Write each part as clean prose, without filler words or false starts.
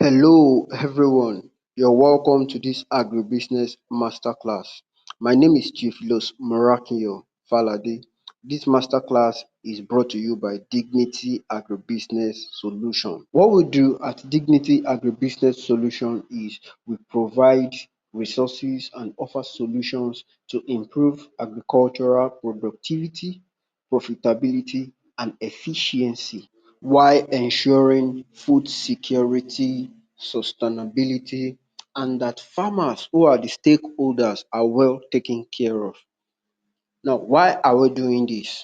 Hello everyone, you're welcome to this Agribusiness Masterclass. My name is Chief Los Morakinyo Falade. This masterclass is brought to you by Dignity Agribusiness Solution. What we do at Dignity Agribusiness Solution is we provide resources and offer solutions to improve agricultural productivity, profitability, and efficiency while ensuring food security, sustainability, and that farmers who are the stakeholders are well taken care of. Now, why are we doing this?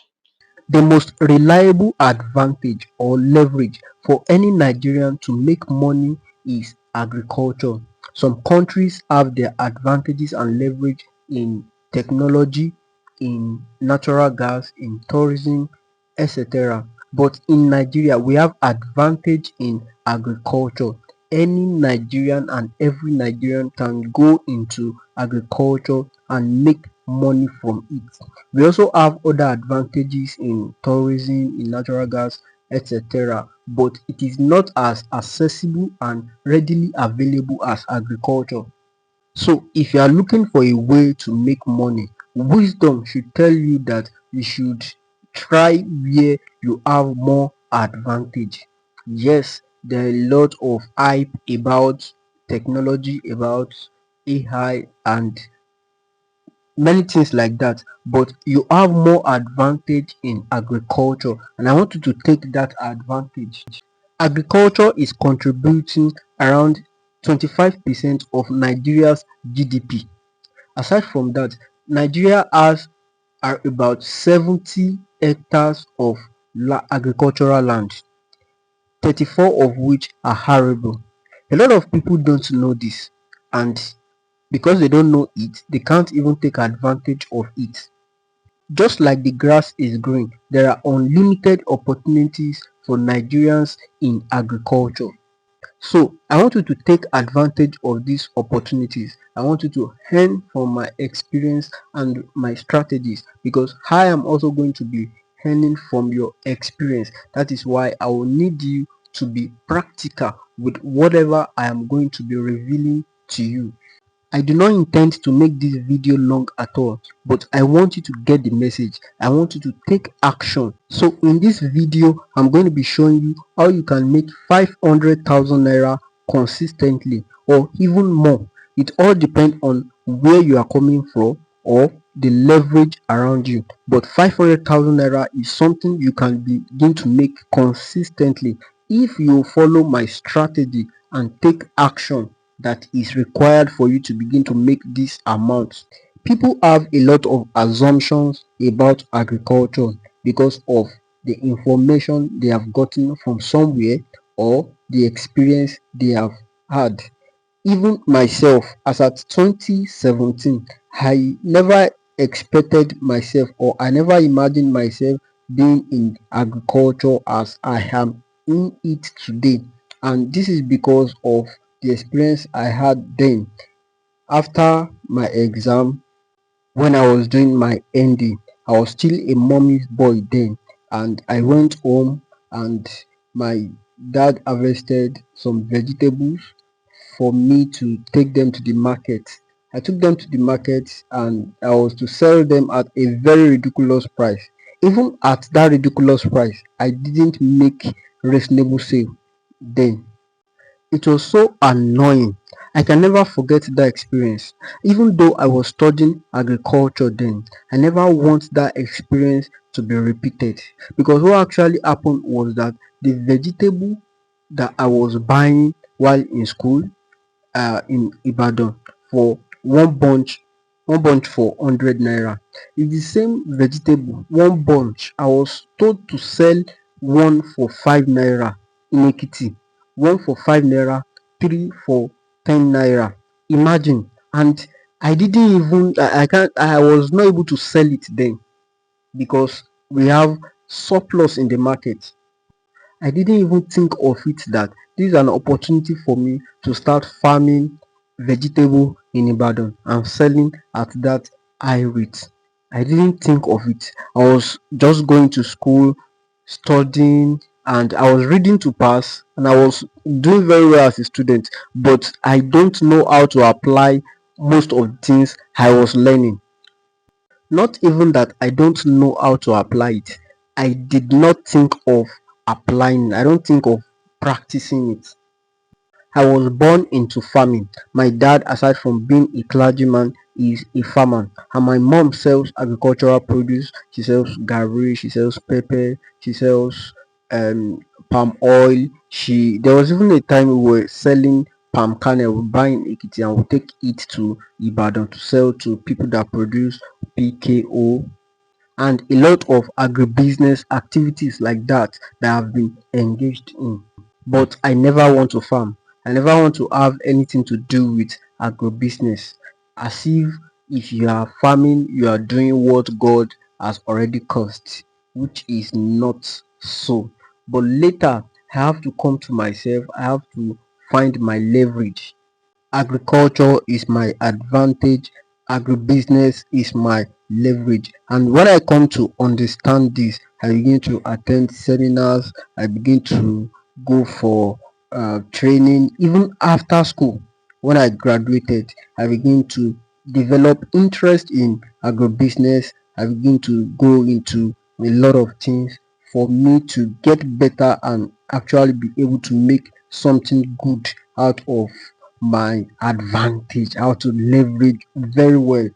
The most reliable advantage or leverage for any Nigerian to make money is agriculture. Some countries have their advantages and leverage in technology, in natural gas, in tourism, etc. But in Nigeria, we have advantage in agriculture. Any Nigerian and every Nigerian can go into agriculture and make money from it. We also have other advantages in tourism, in natural gas, etc. But it is not as accessible and readily available as agriculture. So if you are looking for a way to make money, wisdom should tell you that you should try where you have more advantage. Yes, there are a lot of hype about technology, about AI and many things like that, but you have more advantage in agriculture and I want you to take that advantage. Agriculture is contributing around 25% of Nigeria's GDP. Aside from that, Nigeria has about 70 hectares of agricultural land, 34 of which are arable. A lot of people don't know this, and because they don't know it, they can't even take advantage of it. Just like the grass is green, there are unlimited opportunities for Nigerians in agriculture. So I want you to take advantage of these opportunities. I want you to learn from my experience and my strategies because I am also going to be learning from your experience. That is why I will need you to be practical with whatever I am going to be revealing to you. I do not intend to make this video long at all, but I want you to get the message. I want you to take action. So in this video, I'm going to be showing you how you can make 500,000 naira consistently or even more. It all depends on where you are coming from or the leverage around you. But 500,000 naira is something you can begin to make consistently if you follow my strategy and take action that is required for you to begin to make this amount. People have a lot of assumptions about agriculture because of the information they have gotten from somewhere or the experience they have had. Even myself, as at 2017, I never expected myself or I never imagined myself being in agriculture as I am in it today. And this is because of the experience I had then. After my exam, when I was doing my ND, I was still a mommy's boy then, and I went home and my dad harvested some vegetables for me to take them to the market. I took them to the market and I was to sell them at a very ridiculous price. Even at that ridiculous price, I didn't make reasonable sale then. It was so annoying. I can never forget that experience. Even though I was studying agriculture then, I never want that experience to be repeated. Because what actually happened was that the vegetable that I was buying while in school in Ibadan for one bunch for 100 naira. It's the same vegetable, one bunch. I was told to sell one for 5 naira in Ekiti, one for 5 naira, three for 10 naira. Imagine. And I didn't even I can't I was not able to sell it then because we have surplus in the market. I didn't even think of it that this is an opportunity for me to start farming vegetable in Ibadan and selling at that high rate. I didn't think of it. I was just going to school, studying, and I was reading to pass and I was doing very well as a student, but I don't know how to apply most of the things I was learning. Not even that I don't know how to apply it, I did not think of applying, I don't think of practicing it. I was born into farming. My dad, aside from being a clergyman, is a farmer, and my mom sells agricultural produce. She sells garri, she sells pepper, she sells um palm oil. She There was even a time we were selling palm kernel, we buy in Ekiti and we take it to Ibadan to sell to people that produce PKO, and a lot of agribusiness activities like that I've been engaged in. But I never want to farm. I never want to have anything to do with agribusiness. As if you are farming, you are doing what God has already caused, which is not so. But later, I have to come to myself, I have to find my leverage. Agriculture is my advantage, agribusiness is my leverage. And when I come to understand this, I begin to attend seminars, I begin to go for training. Even after school, when I graduated, I begin to develop interest in agribusiness. I begin to go into a lot of things for me to get better and actually be able to make something good out of my advantage, how to leverage very well.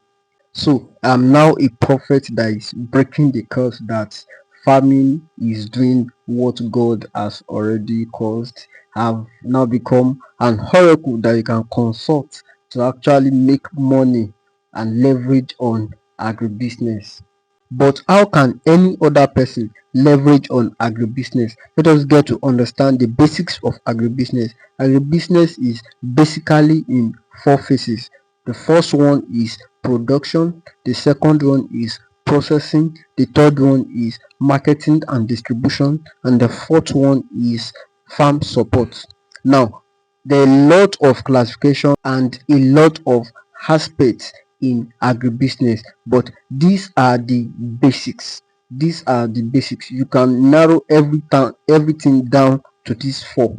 So I'm now a prophet that is breaking the curse that farming is doing what God has already caused. I've now become an oracle that you can consult to actually make money and leverage on agribusiness. But how can any other person leverage on agribusiness? Let us get to understand the basics of agribusiness. Agribusiness is basically in four phases. The first one is production, the second one is processing, the third one is marketing and distribution, and the fourth one is farm support. Now, there are a lot of classification and a lot of aspects in agribusiness, but these are the basics. These are the basics. You can narrow everything down to these four.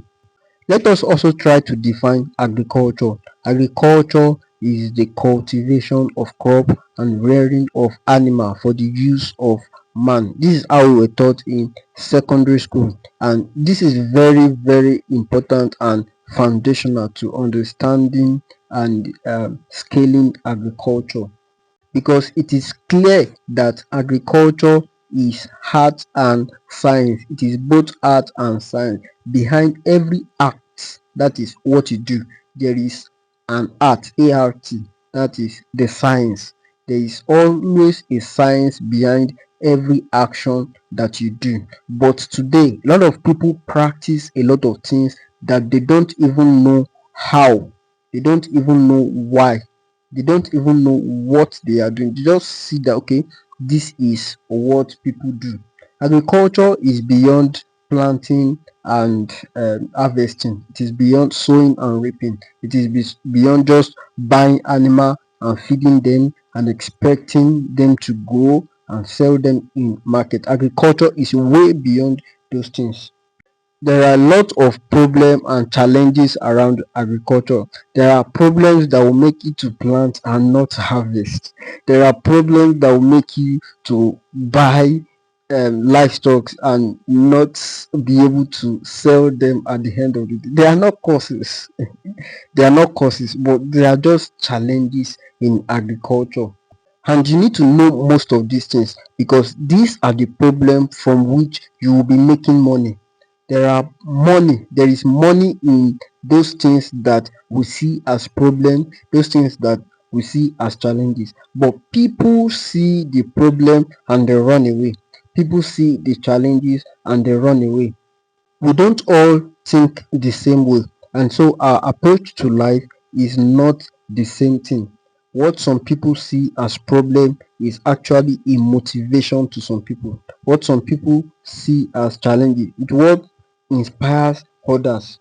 Let us also try to define agriculture. Agriculture is the cultivation of crop and rearing of animal for the use of man. This is how we were taught in secondary school, and this is very very important and foundational to understanding and scaling agriculture, because it is clear that agriculture is art and science. It is both art and science. Behind every act, that is what you do, there is an art, art, that is the science. There is always a science behind every action that you do. But today, a lot of people practice a lot of things that they don't even know how, they don't even know why, they don't even know what they are doing. They just see that okay, this is what people do. Agriculture is beyond planting and harvesting. It is beyond sowing and reaping. It is beyond just buying animal and feeding them and expecting them to grow and sell them in market. Agriculture is way beyond those things. There are a lot of problems and challenges around agriculture. There are problems that will make you to plant and not harvest. There are problems that will make you to buy livestock and not be able to sell them at the end of the day. They are not causes. They are not causes, but they are just challenges in agriculture. And you need to know most of these things because these are the problem from which you will be making money. There is money in those things that we see as problem, those things that we see as challenges. But people see the problem and they run away. People see the challenges and they run away. We don't all think the same way, and so our approach to life is not the same thing. What some people see as problem is actually a motivation to some people. What some people see as challenges is what inspires others.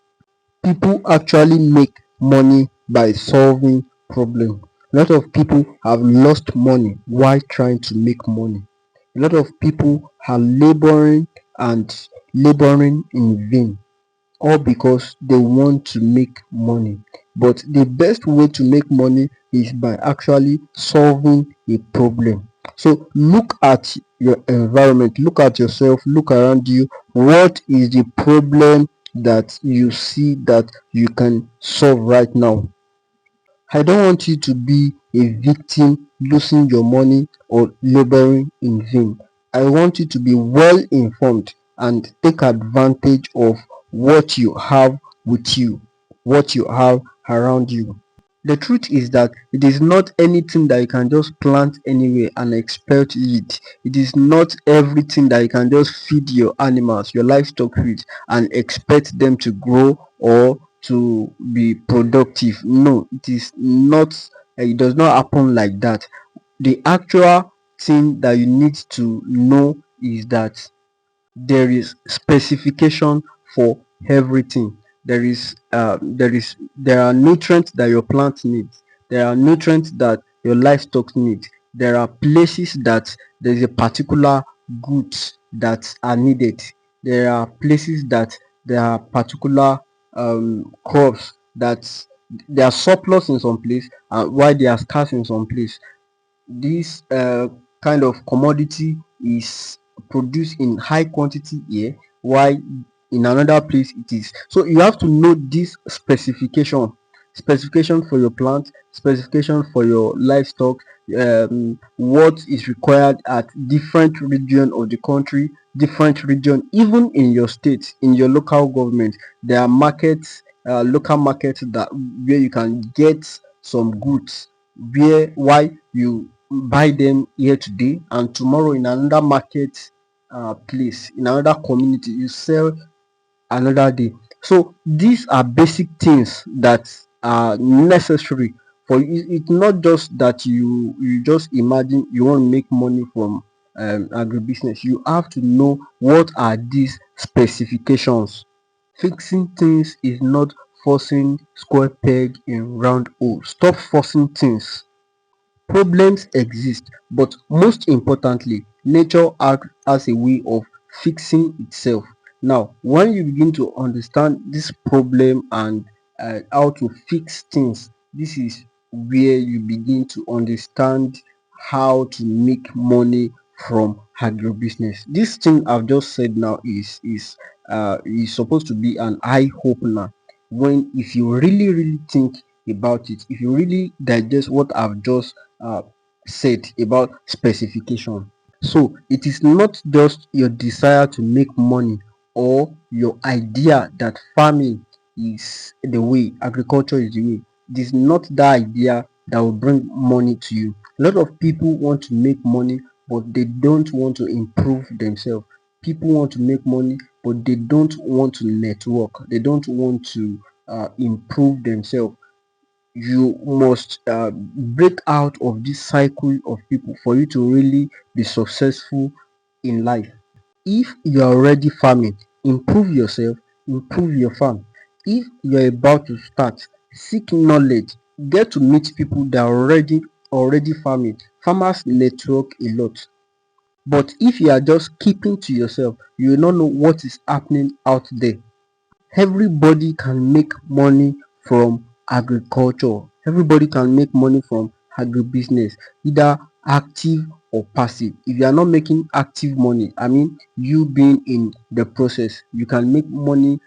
People actually make money by solving problem. A lot of people have lost money while trying to make money. A lot of people are laboring and laboring in vain, all because they want to make money. But the best way to make money is by actually solving a problem. So look at your environment, look at yourself, look around you. What is the problem that you see that you can solve right now? I don't want you to be a victim, losing your money or laboring in vain. I want you to be well informed and take advantage of what you have with you, what you have around you. The truth is that it is not anything that you can just plant anywhere and expect it. It is not everything that you can just feed your animals, your livestock with, and expect them to grow or to be productive. No, it is not. It does not happen like that. The actual thing that you need to know is that there is specification for everything. There are nutrients that your plant needs, there are nutrients that your livestock need, there are places that there is a particular goods that are needed, there are places that there are particular crops that they are surplus in some place and while they are scarce in some place. This kind of commodity is produced in high quantity here, while in another place it is. So you have to know this specification for your plant, specification for your livestock, what is required at different region of the country, different region, even in your state, in your local government. There are markets, local markets that where you can get some goods, where why you buy them here today and tomorrow in another market place, in another community you sell another day. So these are basic things that are necessary for you. It's not just that you just imagine you want to make money from agribusiness. You have to know what are these specifications. Fixing things is not forcing square peg in round hole. Stop forcing things. Problems exist, but most importantly, nature acts as a way of fixing itself. Now, when you begin to understand this problem and how to fix things, this is where you begin to understand how to make money from agribusiness. This thing I've just said now is supposed to be an eye opener. When if you really think about it, if you really digest what I've just uh, said about specification. So it is not just your desire to make money or your idea that farming is the way, agriculture is the way. It is not that idea that will bring money to you. A lot of people want to make money, but they don't want to improve themselves. People want to make money, but they don't want to network. They don't want to improve themselves. You must break out of this cycle of people for you to really be successful in life. If you are already farming, improve yourself, improve your farm. If you are about to start, seek knowledge, get to meet people that are already farming. Farmers network a lot. But if you are just keeping to yourself, you will not know what is happening out there. Everybody can make money from agriculture. Everybody can make money from agribusiness, either active or passive. If you are not making active money, I mean you being in the process, you can make money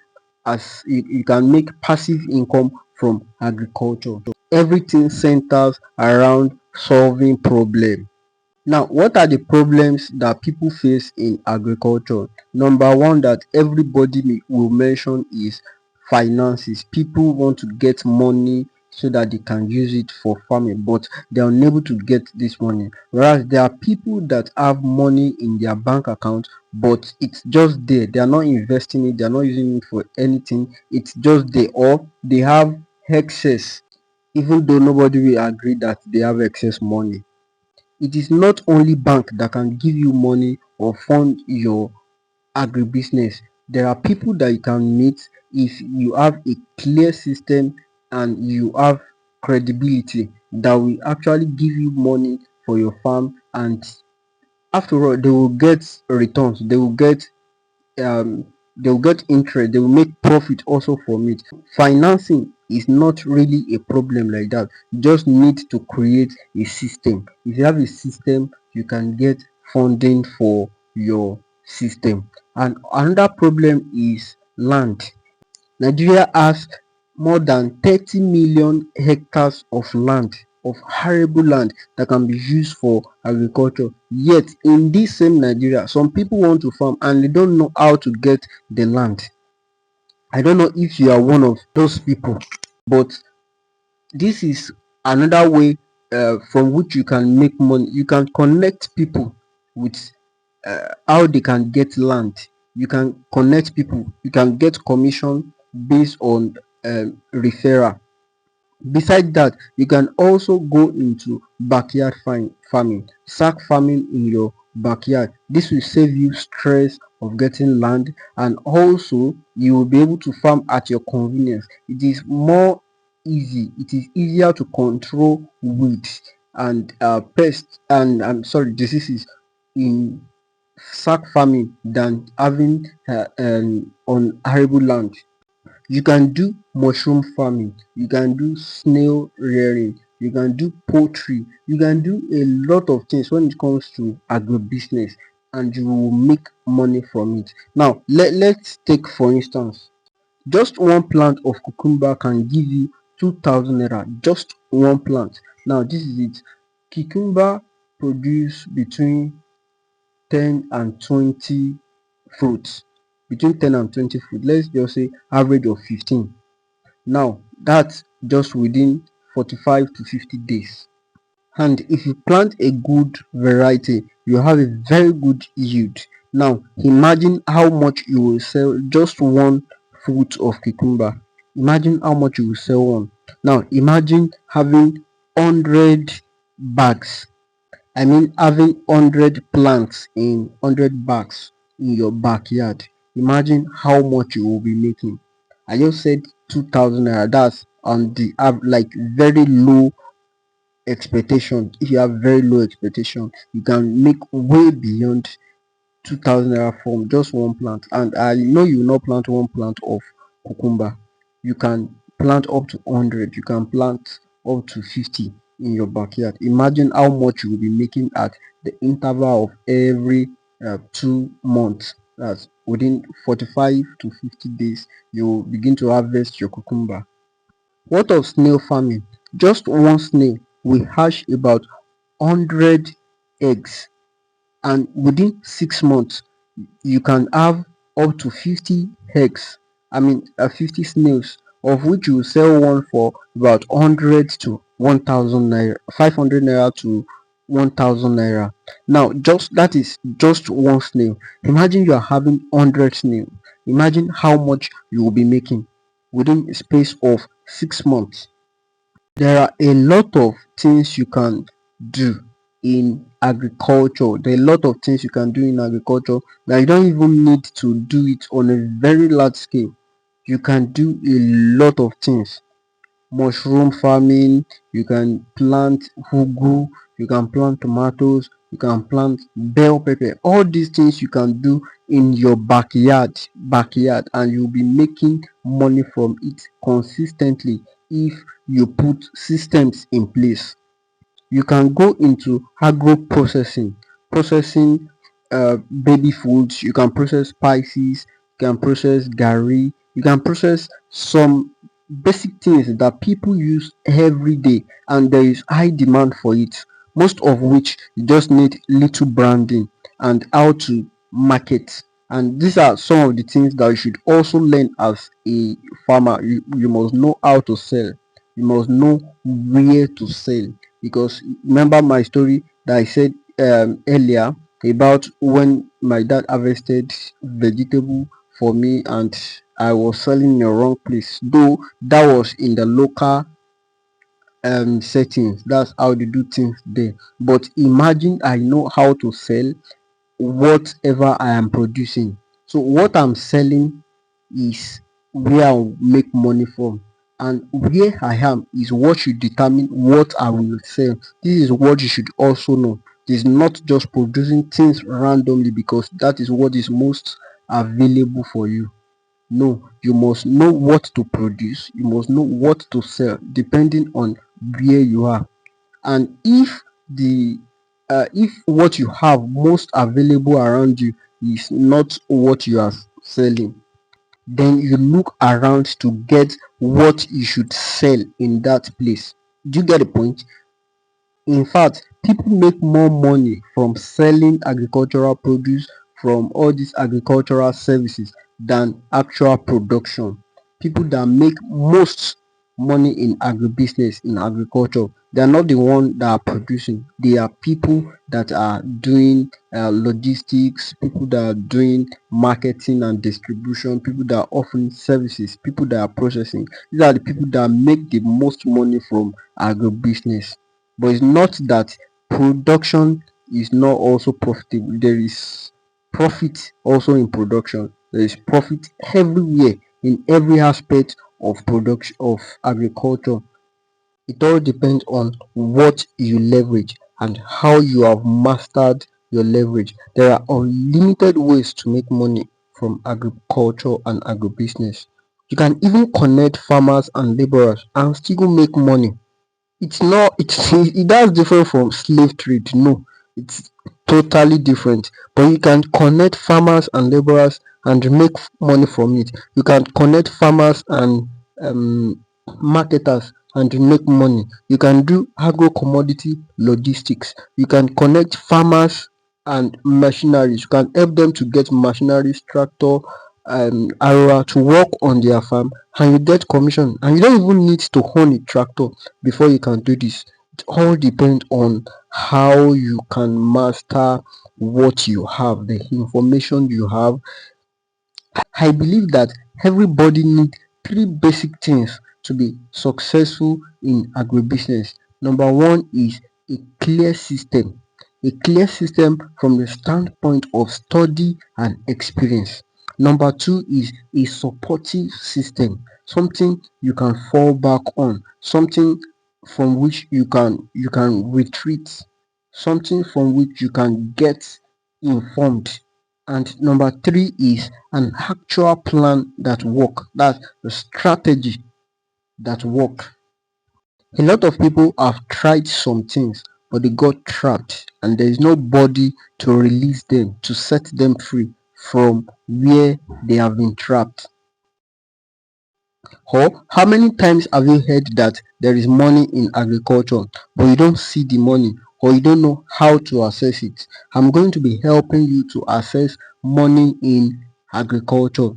as you can make passive income from agriculture. Everything centers around solving problem. Now, what are the problems that people face in agriculture? Number one that everybody will mention is finances. People want to get money so that they can use it for farming, but they are unable to get this money. Whereas there are people that have money in their bank account, but it's just there. They are not investing it, they are not using it for anything. It's just there, or they have excess, even though nobody will agree that they have excess money. It is not only bank that can give you money or fund your agribusiness. There are people that you can meet if you have a clear system and you have credibility that will actually give you money for your farm, and after all they will get returns, they will get They will get interest, they will make profit also from it. Financing is not really a problem like that. You just need to create a system. If you have a system, you can get funding for your system. And another problem is land. Nigeria has more than 30 million hectares of land, of arable land that can be used for agriculture. Yet in this same Nigeria, some people want to farm and they don't know how to get the land. I don't know if you are one of those people, but this is another way from which you can make money. You can connect people with how they can get land. You can connect people, you can get commission based on referral. Beside that, you can also go into backyard farming, sack farming in your backyard. This will save you stress of getting land, and also you will be able to farm at your convenience. It is more easy, it is easier to control weeds and pests and I'm sorry diseases in sack farming than having on arable land. You can do mushroom farming, you can do snail rearing, you can do poultry, you can do a lot of things when it comes to agribusiness, and you will make money from it. Now let's take for instance, just one plant of cucumber can give you 2,000 naira, just one plant. Now this is it. Cucumber produce between 10 and 20 fruits, between 10 and 20 fruit. Let's just say average of 15. Now that's just within 45 to 50 days. And if you plant a good variety, you have a very good yield. Now imagine how much you will sell just one fruit of cucumber. Imagine how much you will sell one. Now imagine having 100 bags. I mean having 100 plants in 100 bags in your backyard. Imagine how much you will be making. I just said 2,000 naira. That's on the like very low expectation. If you have very low expectation, you can make way beyond 2,000 naira from just one plant. And I know you will not plant one plant of cucumber. You can plant up to 100, you can plant up to 50 in your backyard. Imagine how much you will be making at the interval of every 2 months. That's within 45 to 50 days, you will begin to harvest your cucumber. What of snail farming? Just one snail will hatch about 100 eggs, and within 6 months you can have up to 50 eggs, 50 snails, of which you will sell one for about 100 to 1000 naira, 500 naira to 1000 naira. Now just that is just one snail. Imagine you are having 100 snail. Imagine how much you will be making within a space of 6 months. There are a lot of things you can do in agriculture. There are a lot of things you can do in agriculture that you don't even need to do it on a very large scale. You can do a lot of things. Mushroom farming, you can plant ugu, you can plant tomatoes, you can plant bell pepper. All these things you can do in your backyard, and you'll be making money from it consistently if you put systems in place. You can go into agro processing baby foods. You can process spices, you can process garri, you can process some basic things that people use every day, and there is high demand for it, most of which you just need little branding and how to market. And these are some of the things that you should also learn as a farmer. You must know how to sell, you must know where to sell, because remember my story that I said earlier about when my dad harvested vegetable for me and I was selling in the wrong place, though that was in the local settings. That's how they do things there. But imagine I know how to sell whatever I am producing. So what I'm selling is where I'll make money from. And where I am is what should determine what I will sell. This is what you should also know. It is not just producing things randomly because that is what is most available for you. No, you must know what to produce, you must know what to sell depending on where you are. And if what you have most available around you is not what you are selling, then you look around to get what you should sell in that place. Do you get the point? In fact, people make more money from selling agricultural produce, from all these agricultural services, than actual production. People that make most money in agribusiness, in agriculture, they are not the one that are producing. They are people that are doing logistics, people that are doing marketing and distribution, people that are offering services, people that are processing. These are the people that make the most money from agribusiness. But it's not that production is not also profitable. There is profit also in production. There is profit everywhere in every aspect of production of agriculture. It all depends on what you leverage and how you have mastered your leverage. There are unlimited ways to make money from agriculture and agribusiness. You can even connect farmers and laborers and still make money. It's not that's different from slave trade. No, it's totally different. But you can connect farmers and laborers and make money from it. You can connect farmers and marketers and make money. You can do agro commodity logistics. You can connect farmers and machineries. You can help them to get machineries, tractor, arrow to work on their farm, and you get commission. And you don't even need to own a tractor before you can do this. It all depends on how you can master what you have, the information you have. I believe that everybody need three basic things to be successful in agribusiness. Number one is a clear system. A clear system from the standpoint of study and experience. Number two is a supportive system, something you can fall back on, something from which you can retreat, something from which you can get informed. And number three is an actual plan that work. That's the strategy that work. A lot of people have tried some things, but they got trapped, and there is nobody to release them, to set them free from where they have been trapped. Or how many times have you heard that there is money in agriculture, but you don't see the money or you don't know how to access it? I'm going to be helping you to access money in agriculture,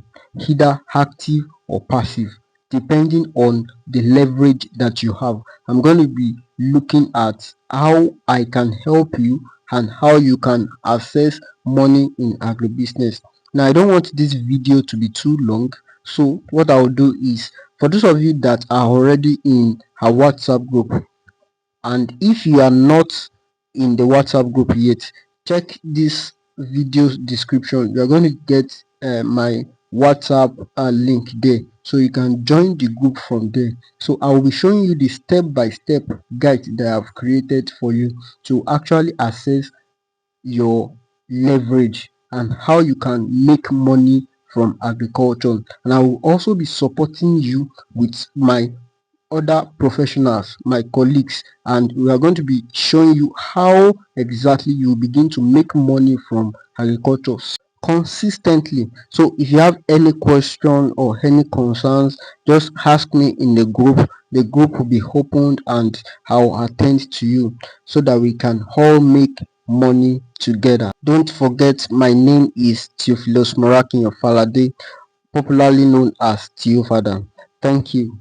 either active or passive, depending on the leverage that you have. I'm going to be looking at how I can help you and how you can access money in agribusiness. Now, I don't want this video to be too long, so what I'll do is, for those of you that are already in our WhatsApp group, and if you are not in the WhatsApp group yet, check this video description. You are going to get my WhatsApp link there, so you can join the group from there. So I will be showing you the step-by-step guide that I have created for you to actually access your leverage and how you can make money from agriculture. And I will also be supporting you with my other professionals, my colleagues, and we are going to be showing you how exactly you begin to make money from agriculture consistently. So if you have any question or any concerns, just ask me in the group. The group will be opened and I'll attend to you so that we can all make money together. Don't forget, my name is Theophilus Morakinyo Falade, popularly known as Theo Father. Thank you.